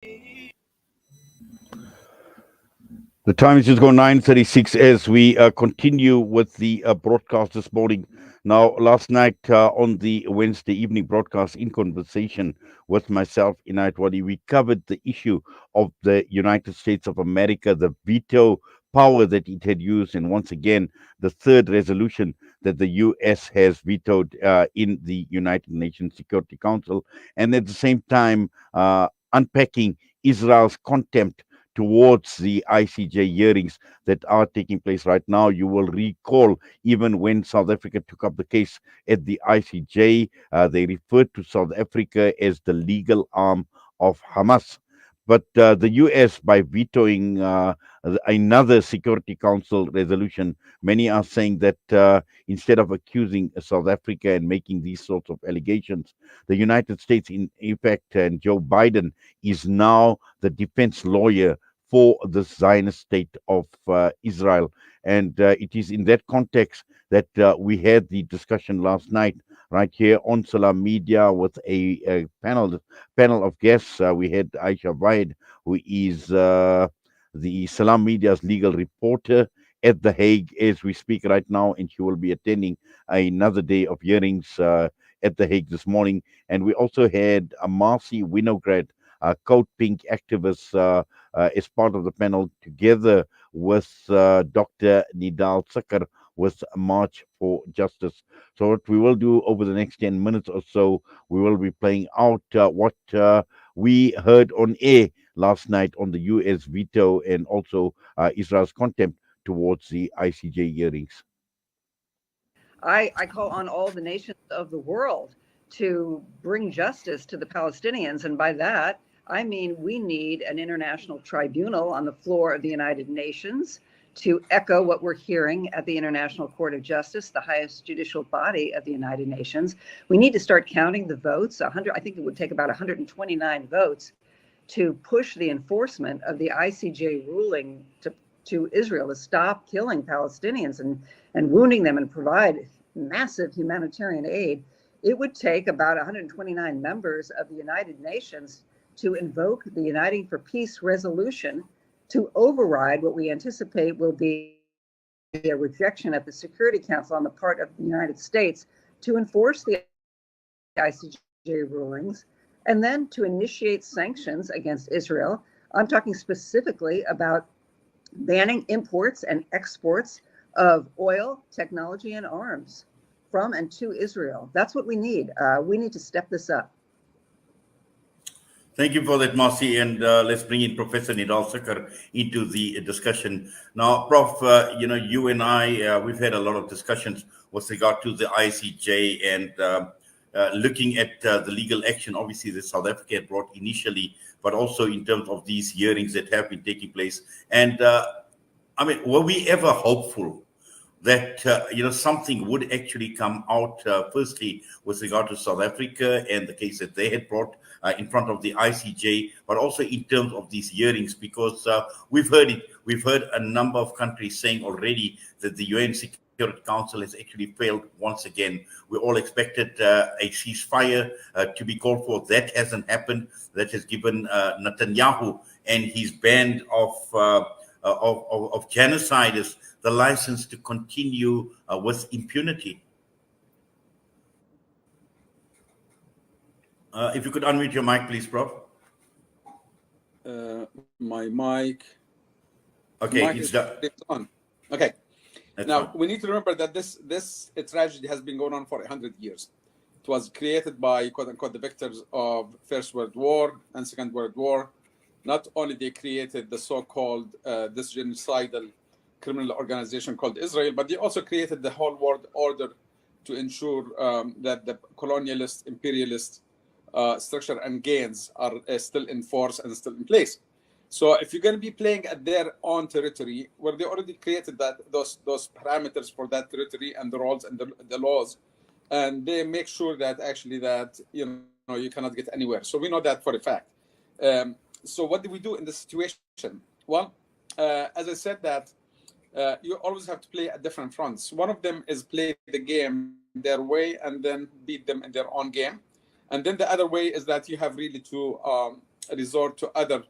The time is just gone 9:36 as we continue with the broadcast this morning. Now, last night on the Wednesday evening broadcast in conversation with myself, Inayet Wadee, we covered the issue of the United States of America, the veto power that it had used, and once again, the third resolution that the U.S. has vetoed in the United Nations Security Council, and at the same time, unpacking Israel's contempt towards the ICJ hearings that are taking place right now. You will recall, even when South Africa took up the case at the ICJ, they referred to South Africa as the legal arm of Hamas. But the US, by vetoing another Security Council resolution, many are saying that instead of accusing South Africa and making these sorts of allegations, the United States, in effect, and Joe Biden is now the defense lawyer for the Zionist state of Israel. And it is in that context that we had the discussion last night, right here on Salam Media, with a panel of guests. We had Aisha Vaid, who is the Salam Media's legal reporter at The Hague as we speak right now, and she will be attending another day of hearings at The Hague this morning. And we also had Marcy Winograd, Code Pink activist, as part of the panel, together with Dr. Nidal Sakar with March for Justice. So what we will do over the next 10 minutes or so, we will be playing out what we heard on air last night on the U.S. veto and also Israel's contempt towards the ICJ hearings. I call on all the nations of the world to bring justice to the Palestinians. And by that, I mean we need an international tribunal on the floor of the United Nations to echo what we're hearing at the International Court of Justice, the highest judicial body of the United Nations. We need to start counting the votes. I think it would take about 129 votes to push the enforcement of the ICJ ruling to Israel to stop killing Palestinians and wounding them and provide massive humanitarian aid. It would take about 129 members of the United Nations to invoke the Uniting for Peace resolution to override what we anticipate will be a rejection at the Security Council on the part of the United States to enforce the ICJ rulings, and then to initiate sanctions against Israel. I'm talking specifically about banning imports and exports of oil, technology, and arms from and to Israel. That's what we need. We need to step this up. Thank you for that, Marcy. And let's bring in Professor Nidal Sakar into the discussion. Now, Prof, you and I, we've had a lot of discussions with regard to the ICJ and looking at the legal action, obviously, that South Africa had brought initially, but also in terms of these hearings that have been taking place. And were we ever hopeful that something would actually come out, firstly with regard to South Africa and the case that they had brought in front of the ICJ, but also in terms of these hearings? Because we've heard a number of countries saying already that the UN Security Council has actually failed once again. We all expected a ceasefire to be called for. That hasn't happened. That has given Netanyahu and his band of genociders the license to continue with impunity. If you could unmute your mic, please, Prof. My mic. Okay, it's on. Okay. That's now fine. we need to remember that this tragedy has been going on for 100 years. It was created by quote unquote the victors of First World War and Second World War. Not only they created the so-called this genocidal criminal organization called Israel, but they also created the whole world order to ensure that the colonialist, imperialist structure and gains are still in force and still in place. So if you're going to be playing at their own territory, where they already created those parameters for that territory and the rules and the laws, and they make sure that actually that you cannot get anywhere. So we know that for a fact. So what do we do in this situation? Well, as I said, that you always have to play at different fronts. One of them is play the game their way and then beat them in their own game. And then the other way is that you have really to resort to other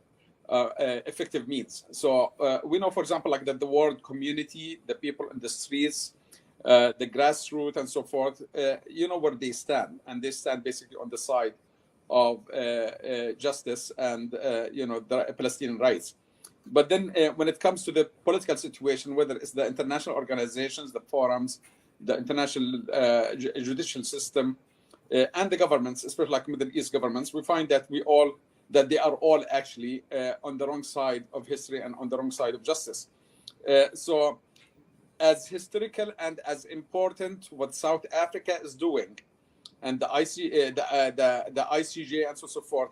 effective means. So we know, for example, like that the world community, the people in the streets, the grassroots and so forth, you know where they stand, and they stand basically on the side of justice and the Palestinian rights. But then when it comes to the political situation, whether it's the international organizations, the forums, the international judicial system, and the governments, especially like Middle East governments, we find that they are all actually on the wrong side of history and on the wrong side of justice. So as historical and as important what South Africa is doing, and the ICJ and so forth,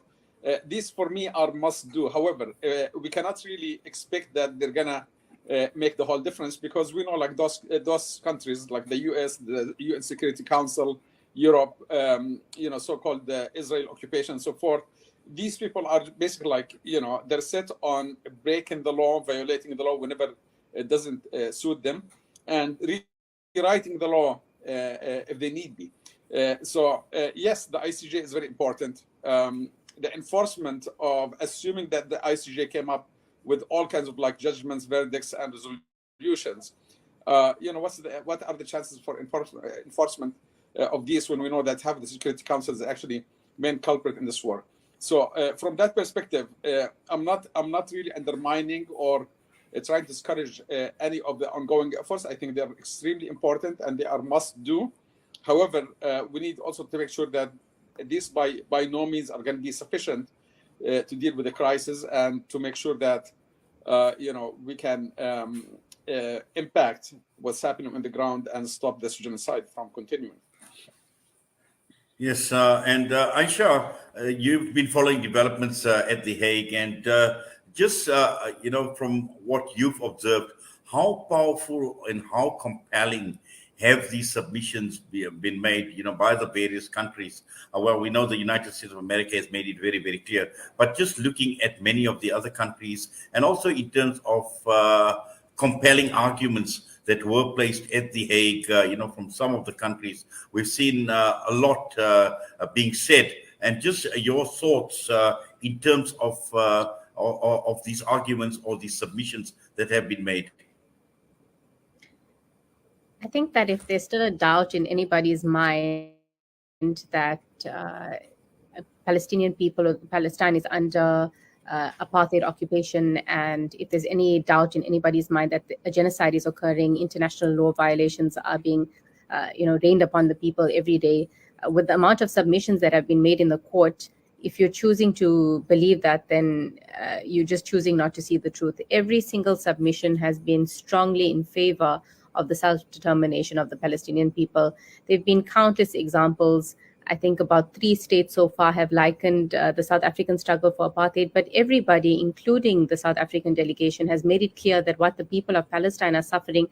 these for me are must do. However, we cannot really expect that they're gonna make the whole difference, because we know like those countries like the US, the UN Security Council, Europe, so-called the Israel occupation and so forth. These people are basically like, they're set on breaking the law, violating the law whenever it doesn't suit them, and rewriting the law if they need be. So yes, the ICJ is very important. The enforcement of assuming that the ICJ came up with all kinds of like judgments, verdicts, and resolutions. What are the chances for enforcement of these when we know that half of the Security Council is actually main culprit in this war? So from that perspective, I'm not really undermining or trying to discourage any of the ongoing efforts. I think they're extremely important and they are must do. However, we need also to make sure that these by no means are going to be sufficient to deal with the crisis, and to make sure that we can impact what's happening on the ground and stop this genocide from continuing. Yes, and Aisha, you've been following developments at The Hague, and just from what you've observed, how powerful and how compelling have these submissions been made, by the various countries? Well, we know the United States of America has made it very, very clear, but just looking at many of the other countries, and also in terms of compelling arguments that were placed at The Hague, from some of the countries, we've seen a lot being said. And just your thoughts in terms of these arguments or these submissions that have been made. I think that if there's still a doubt in anybody's mind that Palestinian people or Palestine is under apartheid occupation, and if there's any doubt in anybody's mind that a genocide is occurring, international law violations are being rained upon the people every day, with the amount of submissions that have been made in the court, if you're choosing to believe that, then you're just choosing not to see the truth. Every single submission has been strongly in favor of the self-determination of the Palestinian people. There have been countless examples. I think about 3 states so far have likened the South African struggle for apartheid, but everybody, including the South African delegation, has made it clear that what the people of Palestine are suffering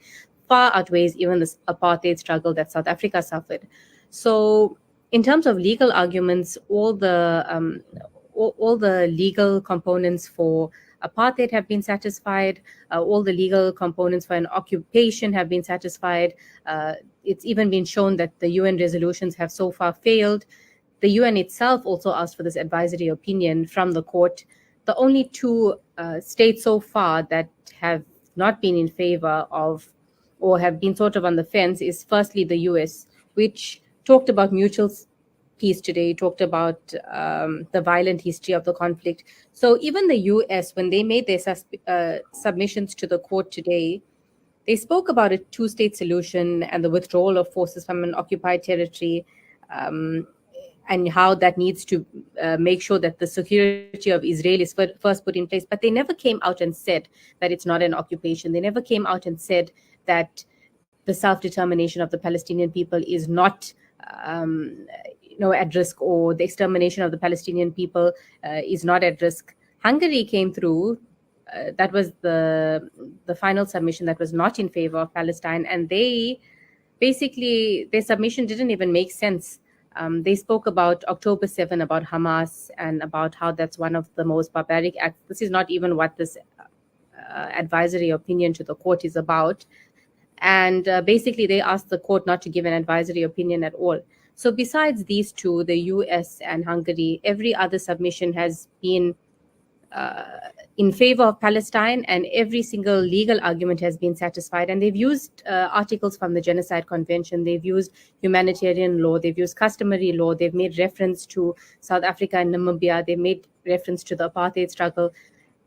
far outweighs even the apartheid struggle that South Africa suffered. So in terms of legal arguments, all the legal components for apartheid have been satisfied. All the legal components for an occupation have been satisfied. It's even been shown that the UN resolutions have so far failed. The UN itself also asked for this advisory opinion from the court. The only 2 states so far that have not been in favor of or have been sort of on the fence is firstly the US, which talked about mutual peace today, talked about the violent history of the conflict. So even the US, when they made their submissions to the court today, they spoke about a 2-state solution and the withdrawal of forces from an occupied territory, and how that needs to make sure that the security of Israel is first put in place. But they never came out and said that it's not an occupation. They never came out and said that the self-determination of the Palestinian people is not at risk, or the extermination of the Palestinian people is not at risk. Hungary came through. That was the final submission that was not in favor of Palestine, and they basically, their submission didn't even make sense. They spoke about October 7, about Hamas, and about how that's one of the most barbaric acts. This is not even what this advisory opinion to the court is about. And basically, they asked the court not to give an advisory opinion at all. So besides these two, the US and Hungary, every other submission has been in favor of Palestine, and every single legal argument has been satisfied. And they've used articles from the Genocide Convention, they've used humanitarian law, they've used customary law, they've made reference to South Africa and Namibia, they've made reference to the apartheid struggle.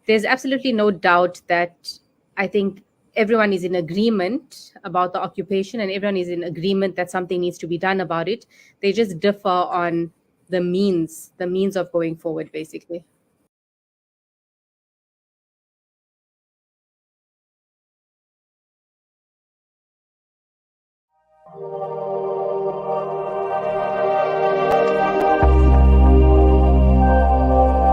There's absolutely no doubt that I think everyone is in agreement about the occupation, and everyone is in agreement that something needs to be done about it. They just differ on the means of going forward, basically.